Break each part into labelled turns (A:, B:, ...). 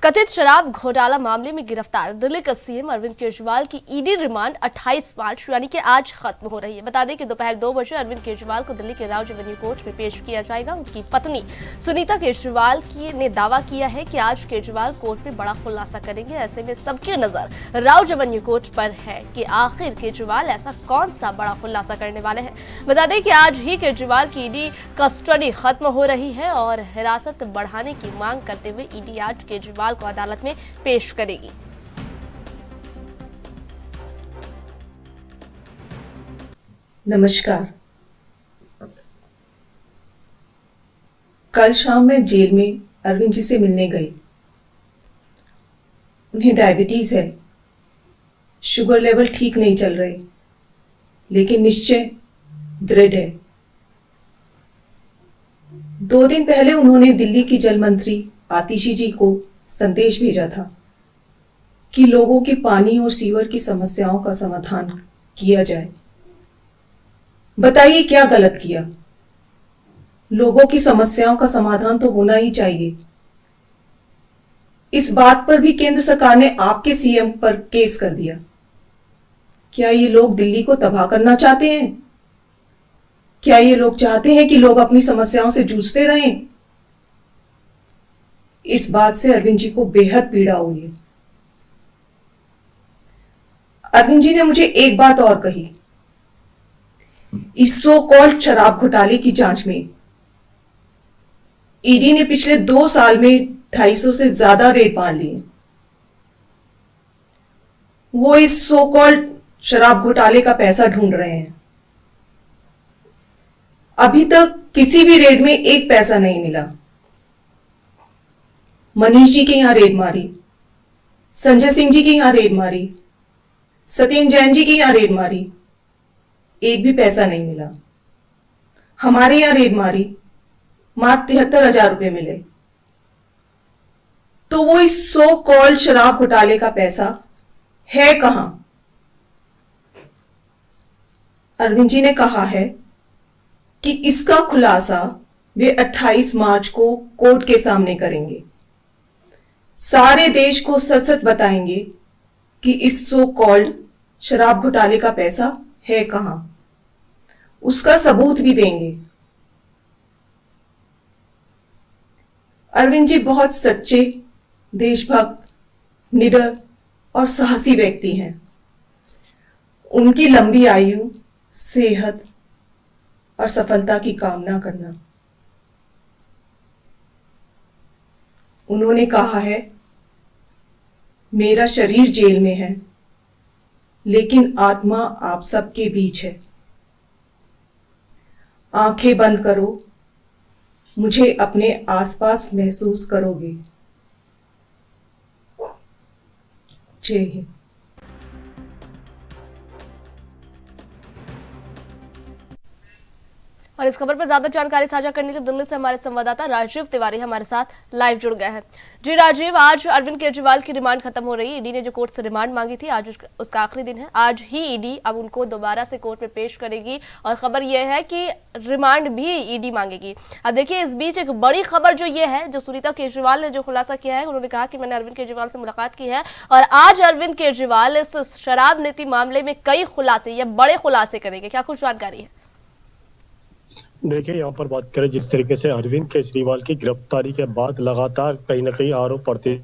A: कथित शराब घोटाला मामले में गिरफ्तार दिल्ली का सीएम अरविंद केजरीवाल की ईडी रिमांड 28 मार्च यानी कि आज खत्म हो रही है। बता दें कि दोपहर 2 बजे अरविंद केजरीवाल को दिल्ली के राव रेवेन्यू कोर्ट में पेश किया जाएगा। उनकी पत्नी सुनीता केजरीवाल ने दावा किया है कि आज केजरीवाल कोर्ट में बड़ा खुलासा करेंगे। ऐसे में सबकी नजर राव रेवेन्यू कोर्ट पर है कि आखिर केजरीवाल ऐसा कौन सा बड़ा खुलासा करने वाले हैं। बता दें कि आज ही केजरीवाल की ईडी कस्टडी खत्म हो रही है और हिरासत बढ़ाने की मांग करते हुए ईडी आज केजरीवाल को अदालत में पेश करेगी।
B: नमस्कार। कल शाम मैं जेल में अरविंद जी से मिलने गई। उन्हें डायबिटीज है, शुगर लेवल ठीक नहीं चल रहे, लेकिन निश्चय दृढ़ है। 2 दिन पहले उन्होंने दिल्ली की जल मंत्री आतिशी जी को संदेश भेजा था कि लोगों की पानी और सीवर की समस्याओं का समाधान किया जाए। बताइए क्या गलत किया? लोगों की समस्याओं का समाधान तो होना ही चाहिए। इस बात पर भी केंद्र सरकार ने आपके सीएम पर केस कर दिया। क्या ये लोग दिल्ली को तबाह करना चाहते हैं? क्या ये लोग चाहते हैं कि लोग अपनी समस्याओं से जूझते रहें? इस बात से अरविंद जी को बेहद पीड़ा हुई है। अरविंद जी ने मुझे एक बात और कही। इस सो कॉल्ड शराब घोटाले की जांच में ईडी ने पिछले 2 साल में 250 से ज्यादा रेड मार लिए। वो इस सो कॉल्ड शराब घोटाले का पैसा ढूंढ रहे हैं। अभी तक किसी भी रेड में 1 पैसा नहीं मिला। मनीष जी के यहां रेड मारी, संजय सिंह जी के यहां रेड मारी, सत्येंद्र जैन जी के यहां रेड मारी, 1 भी पैसा नहीं मिला। हमारे यहां रेड मारी, मात्र 73,000 रुपए मिले। तो वो इस सो कॉल्ड शराब घोटाले का पैसा है कहां? अरविंद जी ने कहा है कि इसका खुलासा वे 28 मार्च को कोर्ट के सामने करेंगे। सारे देश को सच सच बताएंगे कि इस सो कॉल्ड शराब घोटाले का पैसा है कहां। उसका सबूत भी देंगे। अरविंद जी बहुत सच्चे, देशभक्त, निडर और साहसी व्यक्ति हैं। उनकी लंबी आयु, सेहत और सफलता की कामना करना। उन्होंने कहा है, मेरा शरीर जेल में है, लेकिन आत्मा आप सबके बीच है। आंखें बंद करो, मुझे अपने आसपास महसूस करोगे। जय हिंद।
A: और इस खबर पर ज्यादा जानकारी साझा करने के लिए दिल्ली से हमारे संवाददाता राजीव तिवारी हमारे साथ लाइव जुड़ गए हैं। जी राजीव, आज अरविंद केजरीवाल की रिमांड खत्म हो रही है। ईडी ने जो कोर्ट से रिमांड मांगी थी, आज उसका आखिरी दिन है। आज ही ईडी अब उनको दोबारा से कोर्ट में पेश करेगी और खबर यह है कि रिमांड भी ईडी मांगेगी। अब देखिए, इस बीच एक बड़ी खबर जो ये है, जो सुनीता केजरीवाल ने जो खुलासा किया है, उन्होंने कहा कि मैंने अरविंद केजरीवाल से मुलाकात की है और आज अरविंद केजरीवाल इस शराब नीति मामले में कई खुलासे या बड़े खुलासे करेंगे। क्या कुछ जानकारी है?
C: देखिए, यहाँ पर बात करें जिस तरीके से अरविंद केजरीवाल की गिरफ्तारी के बाद लगातार कहीं ना कहीं आरोप बढ़ते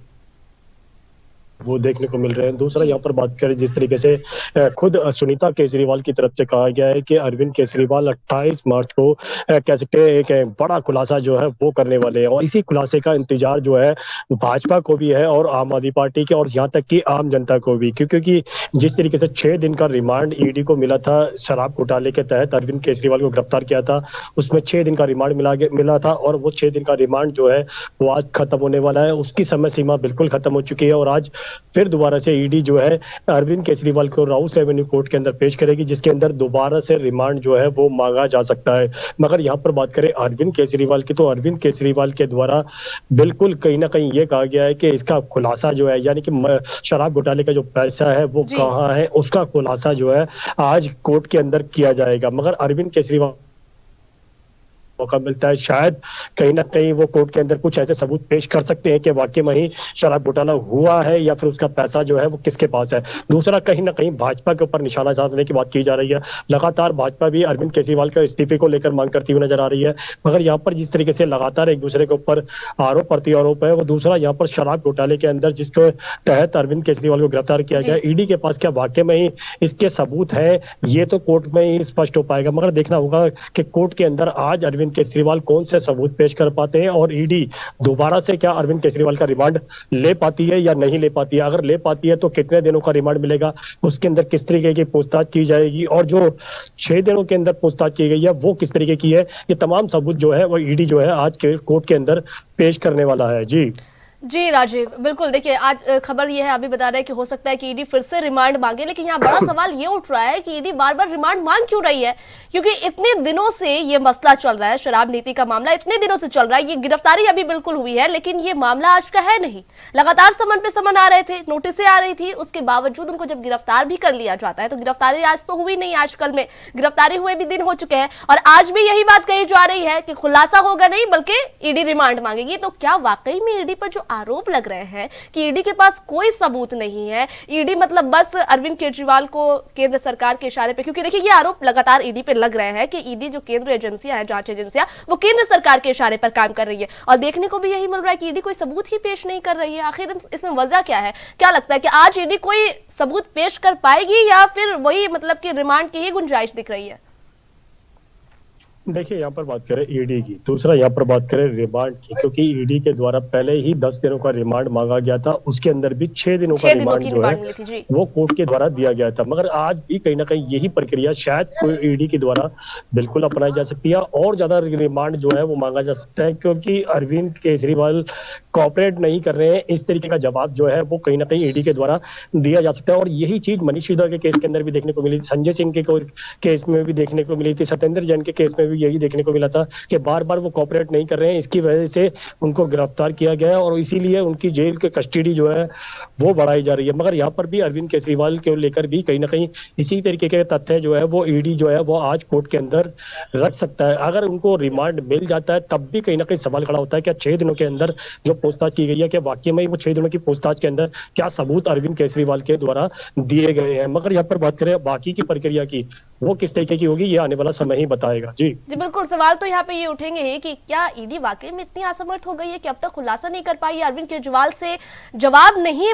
C: वो देखने को मिल रहे हैं। दूसरा, यहाँ पर बात करें जिस तरीके से खुद सुनीता केजरीवाल की तरफ से कहा गया है कि अरविंद केजरीवाल 28 मार्च को कह सकते हैं एक बड़ा खुलासा जो है वो करने वाले हैं और इसी खुलासे का इंतजार जो है भाजपा को भी है और आम आदमी पार्टी के और यहाँ तक कि आम जनता को भी, क्योंकि जिस तरीके से 6 दिन का रिमांड ईडी को मिला था शराब घोटाले के तहत अरविंद केजरीवाल को गिरफ्तार किया था, उसमें 6 दिन का रिमांड मिला था और वो 6 दिन का रिमांड जो है वो आज खत्म होने वाला है। उसकी समय सीमा बिल्कुल खत्म हो चुकी है और आज फिर दोबारा से ईडी जो है अरविंद केजरीवाल को राउस रेवेन्यू कोर्ट के अंदर पेश करेगी, जिसके अंदर दोबारा से रिमांड जो है वो मांगा जा सकता है। मगर यहाँ पर बात करें अरविंद केजरीवाल की, तो अरविंद केजरीवाल के द्वारा बिल्कुल कहीं ना कहीं ये कहा गया है कि इसका खुलासा जो है, यानी कि शराब घोटाले का जो पैसा है वो कहाँ है, उसका खुलासा जो है आज कोर्ट के अंदर किया जाएगा। मगर अरविंद केजरीवाल मौका मिलता है, शायद कहीं ना कहीं वो कोर्ट के अंदर कुछ ऐसे सबूत पेश कर सकते हैं कि वाकई में ही शराब घोटाला हुआ है या फिर उसका पैसा जो है वो किसके पास है। दूसरा, कहीं ना कहीं भाजपा के ऊपर निशाना साधने की बात की जा रही है। लगातार भाजपा भी अरविंद केजरीवाल के इस्तीफे को लेकर मांग करती हुई नजर आ रही है, मगर यहाँ पर जिस तरीके से लगातार एक दूसरे के ऊपर आरोप प्रत्यारोप है, वो दूसरा यहाँ पर शराब घोटाले के अंदर जिसके तहत अरविंद केजरीवाल को गिरफ्तार किया गया, ईडी के पास क्या वाकई में ही इसके सबूत है, ये तो कोर्ट में ही स्पष्ट हो पाएगा। मगर देखना होगा कि कोर्ट के अंदर आज अरविंद केजरीवाल कौन से सबूत पेश कर पाते हैं और ईडी दोबारा से क्या अरविंद केजरीवाल का रिमांड ले पाती है या नहीं ले पाती है। अगर ले पाती है तो कितने दिनों का रिमांड मिलेगा, उसके अंदर किस तरीके की पूछताछ की जाएगी, और जो 6 दिनों के अंदर पूछताछ की गई है वो किस तरीके की है, ये तमाम सबूत जो है वो ईडी जो है आज के कोर्ट के अंदर पेश करने वाला है।
A: जी राजीव, बिल्कुल। देखिए, आज खबर ये है, अभी बता रहे हैं कि हो सकता है कि ईडी फिर से रिमांड मांगे, लेकिन यहाँ बड़ा सवाल ये उठ रहा है कि ईडी बार बार रिमांड मांग क्यों रही है, क्योंकि इतने दिनों से ये मसला चल रहा है, शराब नीति का मामला इतने दिनों से चल रहा है। ये गिरफ्तारी अभी बिल्कुल हुई है, लेकिन ये मामला आज का है नहीं। लगातार समन पे समन आ रहे थे, नोटिसें आ रही थी, उसके बावजूद उनको जब गिरफ्तार भी कर लिया जाता है तो गिरफ्तारी आज तो हुई नहीं, आजकल में गिरफ्तारी हुए भी दिन हो चुके हैं, और आज भी यही बात कही जा रही है कि खुलासा होगा नहीं बल्कि ईडी रिमांड मांगेगी। तो क्या वाकई में ईडी पर जो आरोप लग रहे हैं कि ईडी के पास कोई सबूत नहीं है, ईडी मतलब बस अरविंद केजरीवाल को केंद्र सरकार के इशारे पे, क्योंकि देखिए ये आरोप लगातार ईडी पे लग रहे हैं कि ईडी जो केंद्र एजेंसियां हैं, जांच एजेंसियां, वो केंद्र सरकार के इशारे पर काम कर रही है, और देखने को भी यही मिल रहा है कि ईडी कोई सबूत ही पेश नहीं कर रही है। आखिर इसमें वजह क्या है? क्या लगता है कि आज ईडी कोई सबूत पेश कर पाएगी या फिर वही मतलब कि रिमांड की ही गुंजाइश दिख रही है?
C: देखिए, यहाँ पर बात करें ईडी की, दूसरा यहाँ पर बात करें रिमांड की, क्योंकि ईडी के द्वारा पहले ही 10 दिनों का रिमांड मांगा गया था, उसके अंदर भी 6 दिनों का रिमांड जो है वो कोर्ट के द्वारा दिया गया था। मगर आज भी कहीं ना कहीं यही प्रक्रिया शायद ईडी के द्वारा बिल्कुल अपनाई जा सकती है और ज्यादा रिमांड जो है वो मांगा जा सकता है, क्योंकि अरविंद केजरीवाल कॉपरेट नहीं कर रहे हैं, इस तरीके का जवाब जो है वो कहीं ना कहीं ईडी के द्वारा दिया जा सकता है। और यही चीज मनीष सिसोदिया के केस के अंदर भी देखने को मिली थी, संजय सिंह के केस में भी देखने को मिली थी, सत्येंद्र जैन के केस में भी यही देखने को मिला था कि बार बार वो कोऑपरेट नहीं कर रहे हैं, इसकी वजह से उनको गिरफ्तार किया गया और इसीलिए उनकी जेल के कस्टडी जो है वो बढ़ाई जा रही है। मगर यहाँ पर भी अरविंद केजरीवाल को लेकर भी कहीं ना कहीं इसी तरीके के तथ्य जो है वो ईडी जो है वो आज कोर्ट के अंदर रख सकता है। अगर उनको रिमांड मिल जाता है तब भी कहीं ना कहीं सवाल खड़ा होता है कि 6 दिनों के अंदर जो पूछताछ की गई है कि वाकई में वो 6 दिनों की पूछताछ के अंदर क्या सबूत अरविंद केजरीवाल के द्वारा दिए गए हैं। मगर यहाँ पर बात करें बाकी की प्रक्रिया की, वो किस तरीके की होगी ये आने वाला समय ही बताएगा। जी
A: बिल्कुल। सवाल तो यहाँ पे ये उठेंगे ही कि क्या ईडी वाकई में इतनी असमर्थ हो गई है कि अब तक खुलासा नहीं कर पाई है, अरविंद केजरीवाल से जवाब नहीं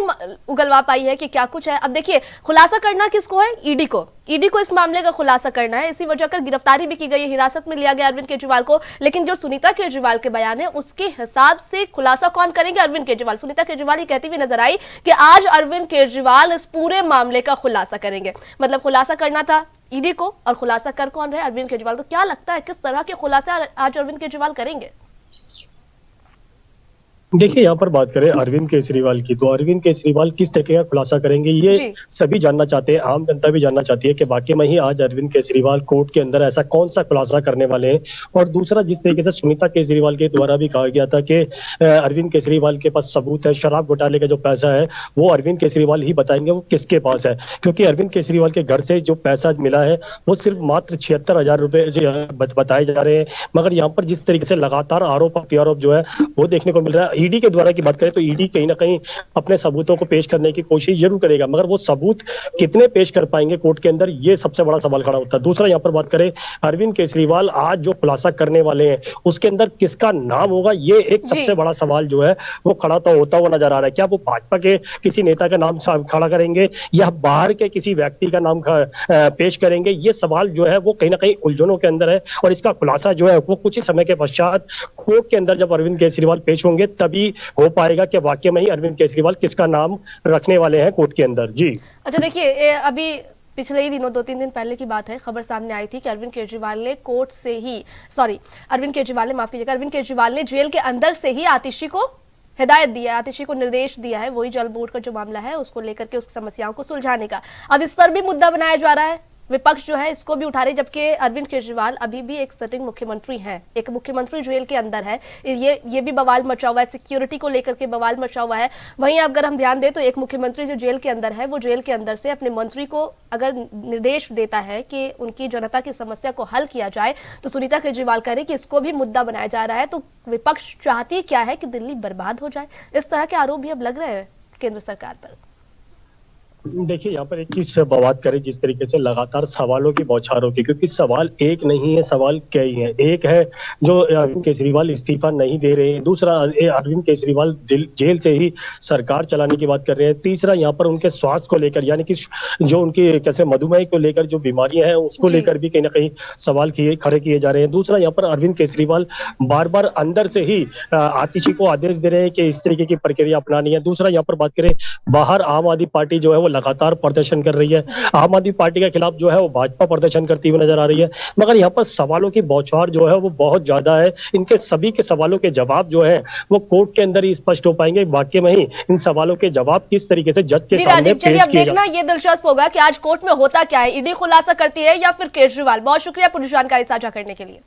A: उगलवा पाई है कि क्या कुछ है। अब देखिए, खुलासा करना किसको है? ईडी को। ईडी को इस मामले का खुलासा करना है, इसी वजह कर गिरफ्तारी भी की गई है, हिरासत में लिया गया अरविंद केजरीवाल को। लेकिन जो सुनीता केजरीवाल के बयान है उसके हिसाब से खुलासा कौन करेंगे? अरविंद केजरीवाल। सुनीता केजरीवाल ये कहती हुई नजर आई कि आज अरविंद केजरीवाल इस पूरे मामले का खुलासा करेंगे। मतलब खुलासा करना था ईडी को और खुलासा कर कौन रहे? अरविंद केजरीवाल। तो क्या लगता है किस तरह के खुलासा आज अरविंद केजरीवाल करेंगे?
C: देखिए, यहाँ पर बात करें अरविंद केजरीवाल की, तो अरविंद केजरीवाल किस तरीके का खुलासा करेंगे ये सभी जानना चाहते हैं, आम जनता भी जानना चाहती है कि वाकई में ही आज अरविंद केजरीवाल कोर्ट के अंदर ऐसा कौन सा खुलासा करने वाले हैं। और दूसरा, जिस तरीके से सुनीता केजरीवाल के द्वारा भी कहा गया था कि अरविंद केजरीवाल के पास सबूत है, शराब घोटाले का जो पैसा है वो अरविंद केजरीवाल ही बताएंगे वो किसके पास है, क्योंकि अरविंद केजरीवाल के घर से जो पैसा मिला है वो सिर्फ मात्र 76,000 रुपए बताए जा रहे हैं। मगर यहाँ पर जिस तरीके से लगातार आरोप प्रत्यारोप जो है वो देखने को मिल रहा है। ईडी के द्वारा की बात करें तो ईडी कहीं ना कहीं अपने सबूतों को पेश करने की कोशिश जरूर करेगा, मगर वो सबूत कितने पेश कर पाएंगे कोर्ट के अंदर, ये सबसे बड़ा सवाल खड़ा होता है। दूसरा, यहाँ पर बात करें अरविंद केजरीवाल आज जो खुलासा करने वाले हैं उसके अंदर किसका नाम होगा, ये एक सबसे बड़ा सवाल जो है वो खड़ा तो होता हुआ नजर आ रहा है। क्या वो भाजपा के किसी नेता का नाम खड़ा करेंगे या बाहर के किसी व्यक्ति का नाम पेश करेंगे, ये सवाल जो है वो कहीं ना कहीं उलझनों के अंदर है। और इसका खुलासा जो है वो कुछ ही समय के पश्चात कोर्ट के अंदर जब अरविंद केजरीवाल पेश होंगे तभी हो पाएगा कि वाकई में ही अरविंद केजरीवाल किसका नाम रखने वाले हैं कोर्ट के अंदर। जी
A: अच्छा, देखिए अभी पिछले ही दिनों 2-3 दिन पहले की बात है, खबर सामने आई थी कि अरविंद केजरीवाल ने कोर्ट से ही अरविंद केजरीवाल ने जेल के अंदर से ही आतिशी को हिदायत दी है, आतिशी को निर्देश दिया है, वही जल बोर्ड का जो मामला है उसको लेकर के उस समस्याओं को सुलझाने का। अब इस पर भी मुद्दा बनाया जा रहा है विपक्ष जो है इसको भी उठा रही, जबकि अरविंद केजरीवाल अभी भी एक सिटिंग मुख्यमंत्री हैं, एक मुख्यमंत्री जेल के अंदर है। ये भी बवाल मचा हुआ है, सिक्योरिटी को लेकर के बवाल मचा हुआ है। वहीं अगर हम ध्यान दें तो एक मुख्यमंत्री जो जेल के अंदर है, वो जेल के अंदर से अपने मंत्री को अगर निर्देश देता है कि उनकी जनता की समस्या को हल किया जाए, तो सुनीता केजरीवाल कह रही कि इसको भी मुद्दा बनाया जा रहा है। तो विपक्ष चाहती क्या है कि दिल्ली बर्बाद हो जाए? इस तरह के आरोप भी अब लग रहे हैं केंद्र सरकार पर।
C: देखिए यहाँ पर एक चीज बात करें जिस तरीके से लगातार सवालों की बौछारों की, क्योंकि सवाल एक नहीं है, सवाल कई हैं। एक है जो अरविंद केजरीवाल इस्तीफा नहीं दे रहे हैं, दूसरा अरविंद केजरीवाल जेल से ही सरकार चलाने की बात कर रहे हैं, तीसरा यहाँ पर उनके स्वास्थ्य को लेकर, यानी कि जो उनकी कैसे मधुमेह को लेकर जो बीमारियां हैं उसको लेकर भी कहीं ना कहीं सवाल खड़े किए जा रहे हैं। दूसरा यहाँ पर अरविंद केजरीवाल बार बार अंदर से ही आतिशी को आदेश दे रहे हैं कि इस तरीके की प्रक्रिया अपनानी है। दूसरा यहाँ पर बात करें, बाहर आम आदमी पार्टी जो है वो लगातार प्रदर्शन कर रही है, आम आदमी पार्टी के खिलाफ जो है वो भाजपा प्रदर्शन करती हुई नजर आ रही है, मगर यहाँ पर सवालों की बौछार जो है वो बहुत ज्यादा है। इनके सभी के सवालों के जवाब जो है वो कोर्ट के अंदर ही स्पष्ट हो पाएंगे। वाकई में ही इन सवालों के जवाब किस तरीके से जज के सामने पेश
A: अब देखना ये दिलचस्प होगा कि आज कोर्ट में होता क्या है, ईडी खुलासा करती है या फिर केजरीवाल। बहुत शुक्रिया पूरी जानकारी साझा करने के लिए।